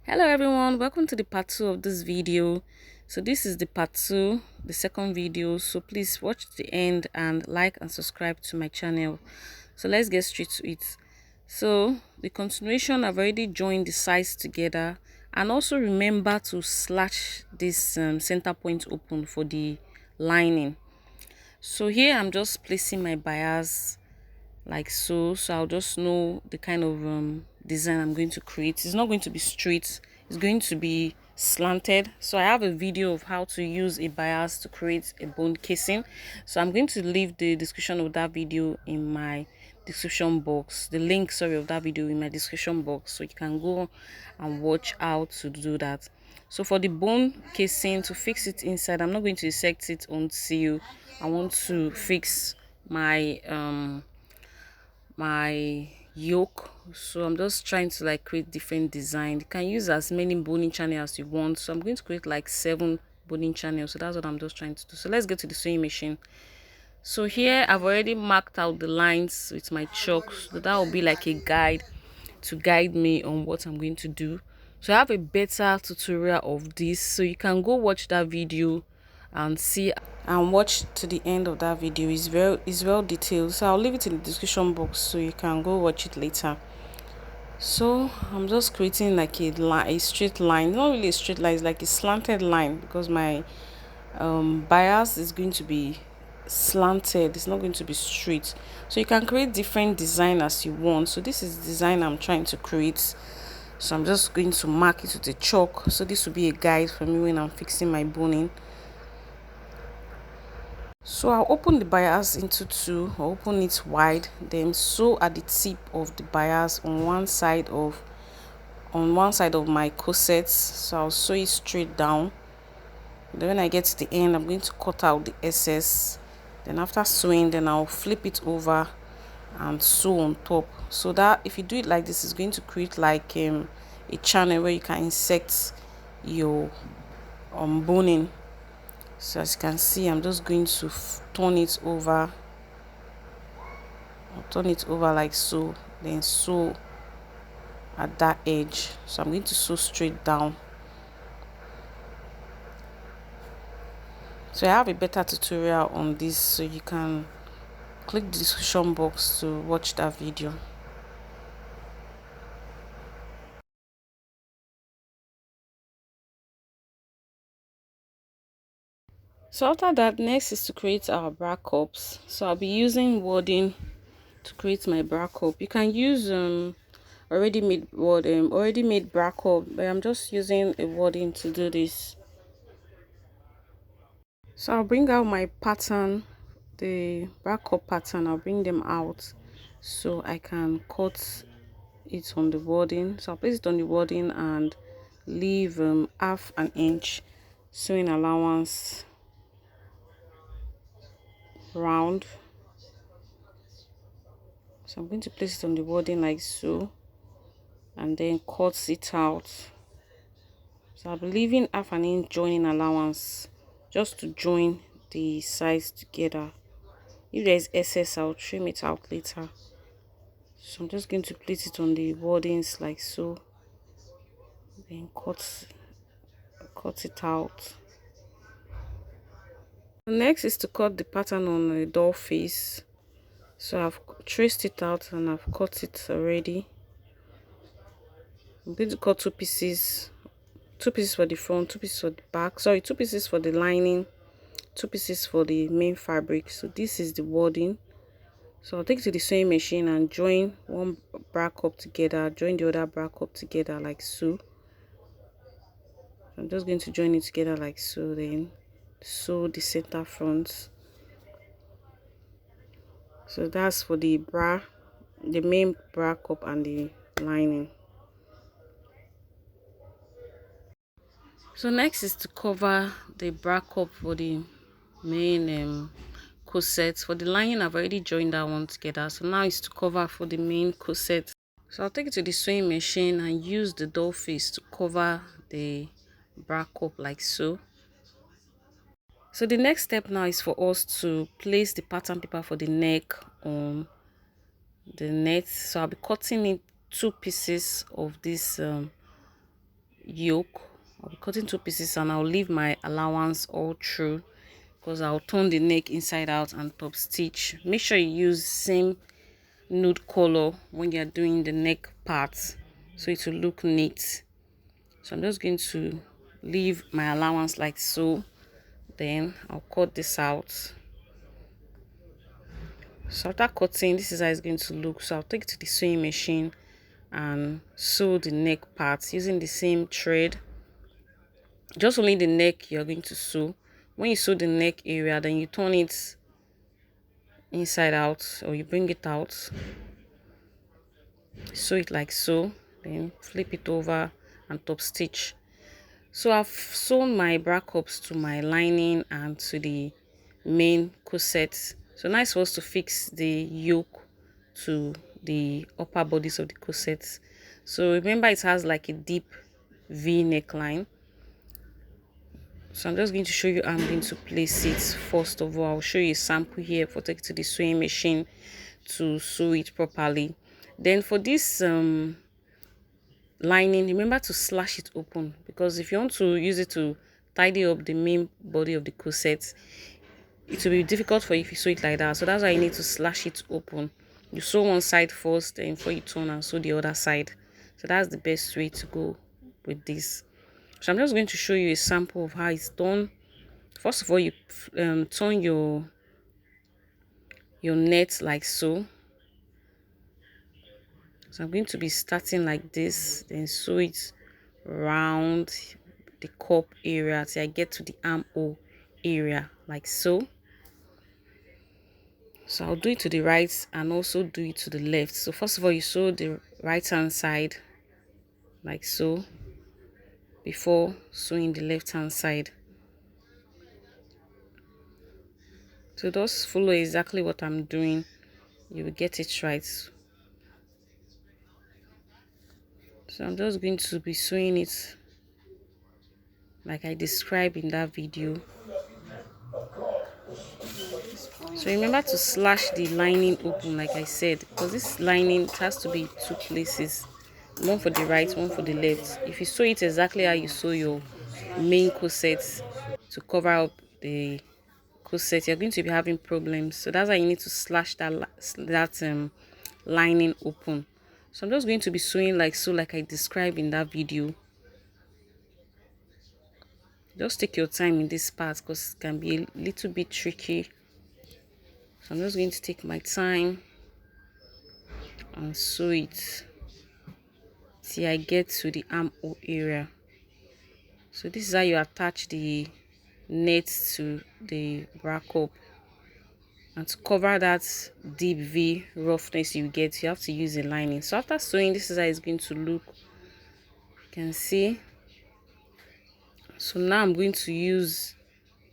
Hello everyone, welcome to the part 2 of this video. So this is the part 2, the second video, so please watch the end and like and subscribe to my channel. So let's get straight to it. So the continuation, I've already joined the sides together, and also remember to slash this center point open for the lining. So here I'm just placing my bias like so I'll just know the kind of design I'm going to create. It's not going to be straight, it's going to be slanted. So I have a video of how to use a bias to create a bone casing, so I'm going to leave the description of that video in my description box, the link of that video in my description box, so you can go and watch how to do that. So for the bone casing, to fix it inside, I'm not going to dissect it until I want to fix my yoke. So I'm just trying to like create different design. You can use as many boning channels as you want, so I'm going to create like 7 boning channels. So that's what I'm just trying to do. So let's get to the sewing machine. So here I've already marked out the lines with my chalk, so that will be like a guide to guide me on what I'm going to do. So I have a better tutorial of this, so you can go watch that video and see and watch to the end of that video. Is well detailed, so I'll leave it in the description box so you can go watch it later. So I'm just creating like a straight line, not really a straight line, it's like a slanted line, because my bias is going to be slanted, it's not going to be straight. So you can create different design as you want. So this is the design I'm trying to create, so I'm just going to mark it with a chalk. So this will be a guide for me when I'm fixing my boning. So I'll open the bias into two. I'll open it wide, then sew at the tip of the bias on one side of my corset. So I'll sew it straight down. Then when I get to the end, I'm going to cut out the excess. Then after sewing, then I'll flip it over and sew on top. So that if you do it like this, it's going to create like a channel where you can insert your boning. So as you can see, I'm just going to turn it over. I'll turn it over like so, then sew at that edge. So I'm going to sew straight down. So I have a better tutorial on this, so you can click the description box to watch that video. So after that, next is to create our bra cups. So I'll be using wadding to create my bra cup. You can use already made bra cup, but I'm just using a wadding to do this. So I'll bring out my pattern, the bra cup pattern. I'll bring them out so I can cut it on the wadding. So I'll place it on the wadding and leave half an inch sewing allowance round. So I'm going to place it on the wadding like so, and then cut it out. So I'll be leaving half an inch joining allowance just to join the sides together. If there is excess, I'll trim it out later. So I'm just going to place it on the waddings like so, then cut it out. Next is to cut the pattern on the doll face. So I've traced it out and I've cut it already. I'm going to cut two pieces for the front, 2 pieces for the back, sorry, 2 pieces for the lining, 2 pieces for the main fabric. So this is the wadding. So I'll take it to the sewing machine and join one bra cup together, join the other bra cup together like so. I'm just going to join it together like so, then sew the center front. So that's for the main bra cup and the lining. So next is to cover the bra cup for the main corset. For the lining, I've already joined that one together. So now it's to cover for the main corset. So I'll take it to the sewing machine and use the doll face to cover the bra cup like so. So the next step now is for us to place the pattern paper for the neck on the net. So I'll be cutting in 2 pieces of this yoke. I'll be cutting 2 pieces and I'll leave my allowance all through because I'll turn the neck inside out and top stitch. Make sure you use same nude color when you're doing the neck parts so it will look neat. So I'm just going to leave my allowance like so. Then I'll cut this out. So after cutting, this is how it's going to look. So I'll take it to the sewing machine and sew the neck parts using the same thread. Just only the neck you're going to sew. When you sew the neck area, then you turn it inside out, or you bring it out, sew it like so, then flip it over and top stitch. So I've sewn my bra cups to my lining and to the main corset. So now it's supposed to fix the yoke to the upper bodice of the corset. So remember, it has like a deep V neckline. So I'm just going to show you how I'm going to place it. First of all, I'll show you a sample here for take it to the sewing machine to sew it properly. Then for this lining, remember to slash it open, because if you want to use it to tidy up the main body of the corset, it will be difficult for you if you sew it like that. So that's why you need to slash it open. You sew one side first, then before you turn and sew the other side. So that's the best way to go with this. So I'm just going to show you a sample of how it's done. First of all, you turn your net like so. So I'm going to be starting like this, then sew it round the cup area till I get to the armhole area like so. So I'll do it to the right and also do it to the left. So first of all, you sew the right hand side like so before sewing the left hand side. So just follow exactly what I'm doing, you will get it right. So I'm just going to be sewing it like I described in that video. So remember to slash the lining open like I said, because this lining has to be 2 places, one for the right, one for the left. If you sew it exactly how you sew your main corset to cover up the corset, you're going to be having problems. So that's why you need to slash that lining open. So I'm just going to be sewing like so, like I described in that video. Just take your time in this part because it can be a little bit tricky. So I'm just going to take my time and sew it till I get to the armhole area. So this is how you attach the net to the bra cup. And to cover that deep V roughness you get, you have to use a lining. So after sewing, this is how it's going to look. You can see. So now I'm going to use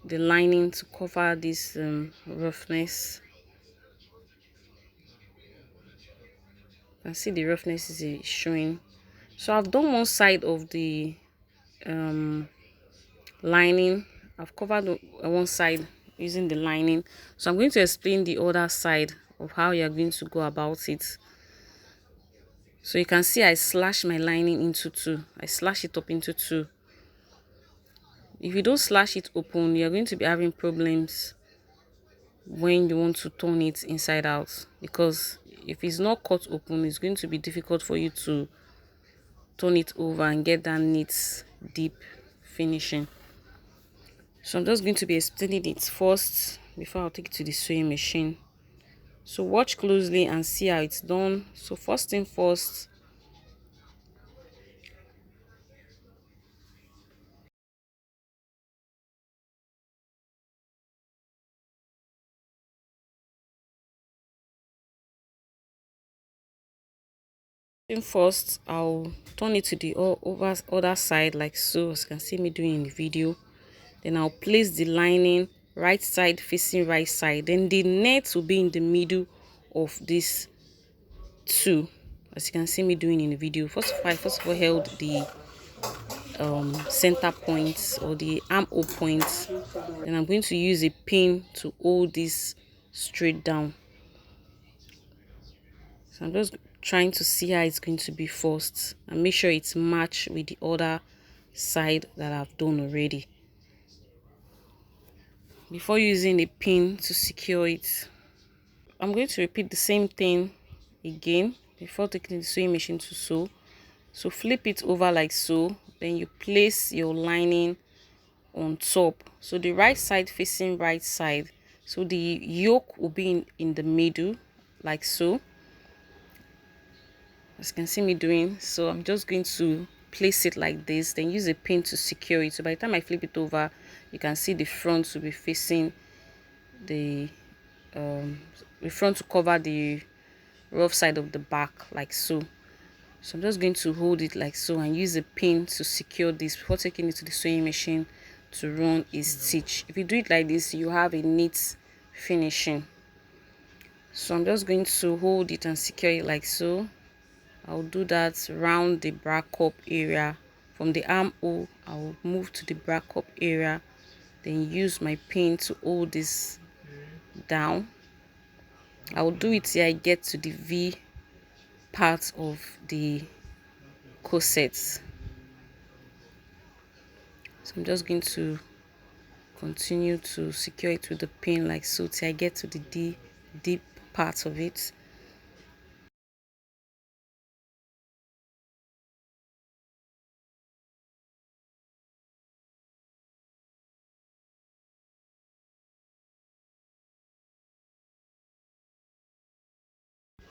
the lining to cover this roughness. You can see the roughness is showing. So I've done one side of the lining. I've covered one side using the lining. So I'm going to explain the other side of how you're going to go about it. So you can see I slash my lining into 2. I slash it up into 2. If you don't slash it open, you're going to be having problems when you want to turn it inside out, because if it's not cut open, it's going to be difficult for you to turn it over and get that neat deep finishing. So I'm just going to be explaining it first before I'll take it to the sewing machine. So watch closely and see how it's done. So first thing first, I'll turn it to the other side like so, as you can see me doing in the video. Then I'll place the lining right side facing right side. Then the net will be in the middle of this 2, as you can see me doing in the video. First of all held the center points or the armhole points. Then I'm going to use a pin to hold this straight down. So I'm just trying to see how it's going to be first and make sure it's matched with the other side that I've done already. Before using a pin to secure it, I'm going to repeat the same thing again before taking the sewing machine to sew. So flip it over like so, then you place your lining on top, so the right side facing right side, so the yoke will be in the middle like so, as you can see me doing. So I'm just going to place it like this, then use a pin to secure it. So by the time I flip it over, you can see the front will be facing the front to cover the rough side of the back like so. So I'm just going to hold it like so and use a pin to secure this before taking it to the sewing machine to run a stitch. If you do it like this, you have a neat finishing. So I'm just going to hold it and secure it like so. I'll do that round the bra cup area. From the armhole, I'll move to the bra cup area, then use my pin to hold this down. I'll do it till I get to the V part of the corset. So I'm just going to continue to secure it with the pin like so till I get to the deep part of it.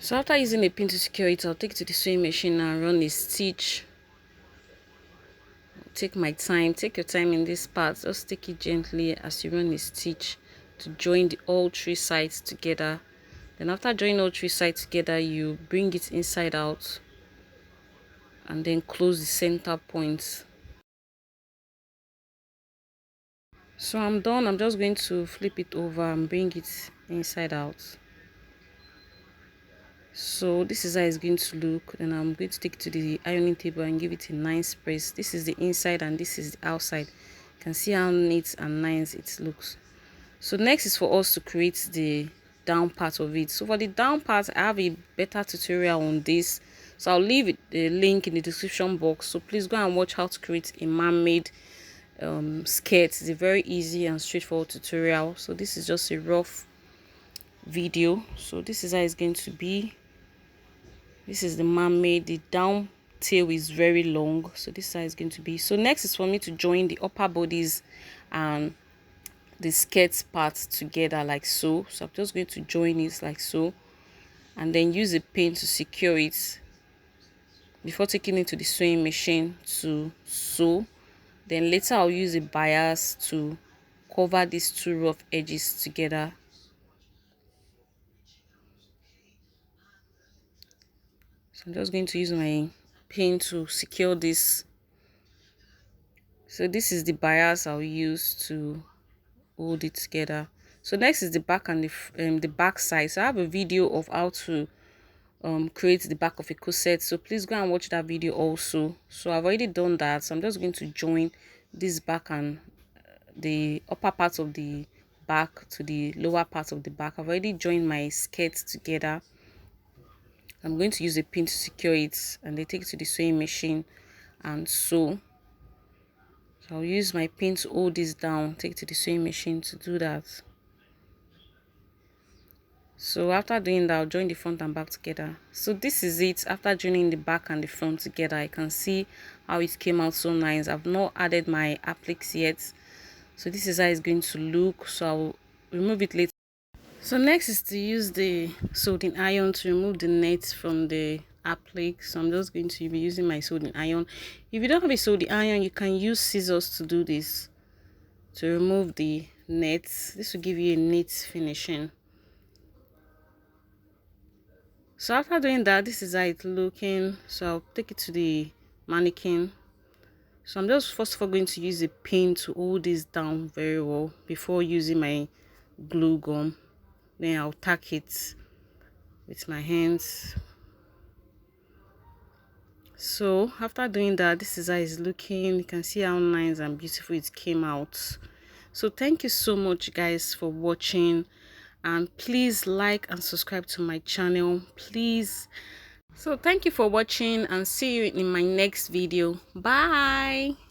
So after using a pin to secure it, I'll take it to the sewing machine and run a stitch. Take my time, take your time in this part, just take it gently as you run a stitch to join all three sides together. Then after joining all three sides together, you bring it inside out and then close the center point. So I'm done. I'm just going to flip it over and bring it inside out. So this is how it's going to look. Then I'm going to take it to the ironing table and give it a nice press. This is the inside and this is the outside. You can see how neat and nice it looks. So next is for us to create the down part of it. So for the down part, I have a better tutorial on this, so I'll leave the link in the description box. So please go and watch how to create a mermaid skirt. It's a very easy and straightforward tutorial. So this is just a rough video. So this is how it's going to be. This is the mermaid. The down tail is very long, so this is how it's going to be. So next is for me to join the upper bodies and the skirt part together like so. So I'm just going to join it like so and then use a pin to secure it before taking it to the sewing machine to sew. Then later I'll use a bias to cover these two rough edges together. So I'm just going to use my pin to secure this. So this is the bias I'll use to hold it together. So next is the back and the back side. So I have a video of how to create the back of a corset, so please go and watch that video also. So I've already done that, so I'm just going to join this back and the upper part of the back to the lower part of the back. I've already joined my skirt together. I'm going to use a pin to secure it and then take it to the sewing machine and sew. So I'll use my pin to hold this down, take it to the sewing machine to do that. So after doing that, I'll join the front and back together. So this is it. After joining the back and the front together, I can see how it came out so nice. I've not added my appliques yet, so this is how it's going to look. So I'll remove it later. So next is to use the soldering iron to remove the net from the applique. So I'm just going to be using my soldering iron. If you don't have a soldering iron, you can use scissors to do this, to remove the net. This will give you a neat finishing. So after doing that, this is how it's looking. So I'll take it to the mannequin. So I'm just first of all going to use a pin to hold this down very well before using my glue gum. Then I'll tack it with my hands. So after doing that, this is how it's looking. You can see how nice and beautiful it came out. So thank you so much guys for watching, and please like and subscribe to my channel, please. So thank you for watching and see you in my next video. Bye.